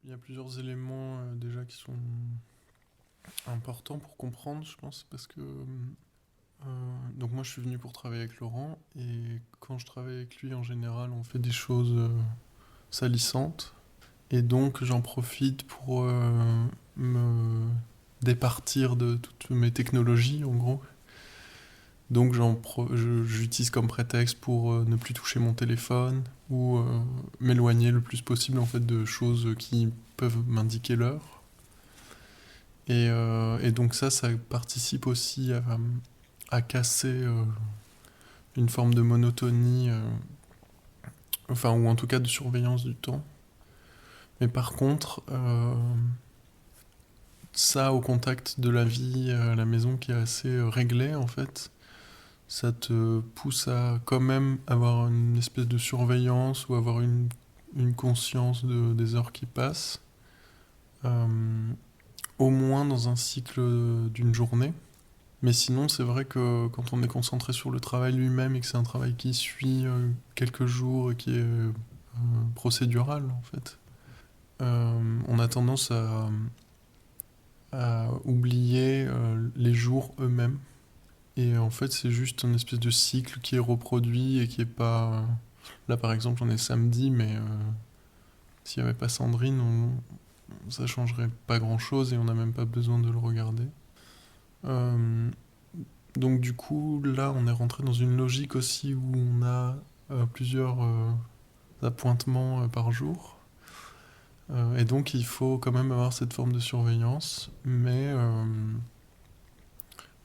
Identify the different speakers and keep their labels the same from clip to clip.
Speaker 1: il y a plusieurs éléments déjà qui sont importants pour comprendre, je pense, parce que donc moi je suis venu pour travailler avec Laurent et quand je travaille avec lui en général on fait des choses salissantes et donc j'en profite pour me départir de toutes mes technologies en gros. Donc j'utilise comme prétexte pour ne plus toucher mon téléphone ou m'éloigner le plus possible en fait de choses qui peuvent m'indiquer l'heure. Et donc ça participe aussi à casser une forme de monotonie, enfin ou en tout cas de surveillance du temps. Mais par contre, ça au contact de la vie à la maison qui est assez réglée en fait, ça te pousse à quand même avoir une espèce de surveillance ou avoir une conscience des heures qui passent, euh, au moins dans un cycle d'une journée. Mais sinon, c'est vrai que quand on est concentré sur le travail lui-même et que c'est un travail qui suit quelques jours et qui est procédural en fait, on a tendance à oublier les jours eux-mêmes. Et en fait, c'est juste une espèce de cycle qui est reproduit et qui est pas. Là, par exemple, on est samedi, mais s'il n'y avait pas Sandrine, ça changerait pas grand-chose et on n'a même pas besoin de le regarder. Euh, donc, du coup, là, on est rentré dans une logique aussi où on a plusieurs appointements par jour. Et donc, il faut quand même avoir cette forme de surveillance, mais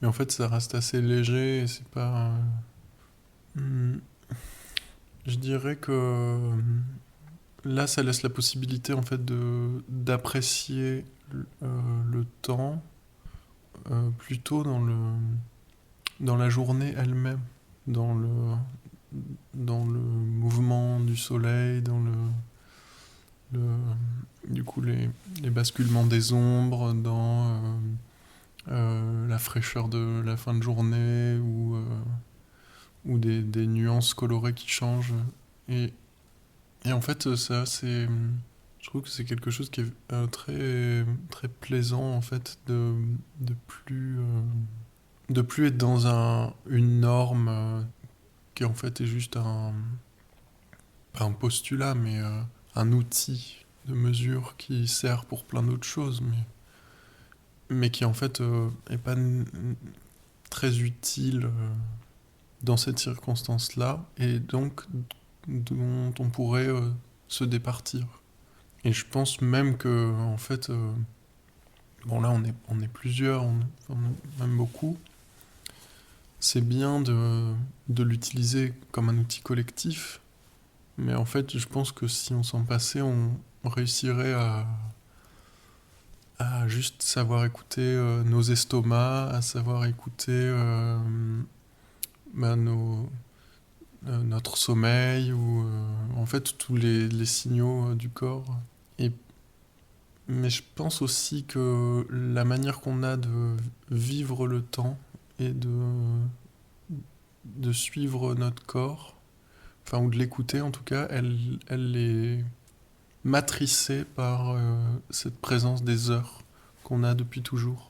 Speaker 1: en fait, ça reste assez léger et c'est pas. Hmm, je dirais que là, ça laisse la possibilité en fait d'apprécier le temps plutôt dans la journée elle-même, dans le dans le mouvement du soleil, le du coup les basculements des ombres, dans la fraîcheur de la fin de journée ou des nuances colorées qui changent. Et, et en fait, ça, je trouve que c'est quelque chose qui est très, très plaisant, en fait, de plus, euh, de plus être dans une norme qui, en fait, est juste pas un postulat, mais un outil de mesure qui sert pour plein d'autres choses, mais qui, en fait, est pas très utile dans cette circonstance-là, et donc dont on pourrait se départir. Et je pense même que, en fait, bon là on est plusieurs, on est même beaucoup, c'est bien de l'utiliser comme un outil collectif, mais en fait je pense que si on s'en passait, on réussirait à juste savoir écouter nos estomacs, à savoir écouter bah, notre sommeil ou en fait tous les signaux du corps. Et mais je pense aussi que la manière qu'on a de vivre le temps et de suivre notre corps, enfin, ou de l'écouter en tout cas, elle est matricée par cette présence des heures qu'on a depuis toujours.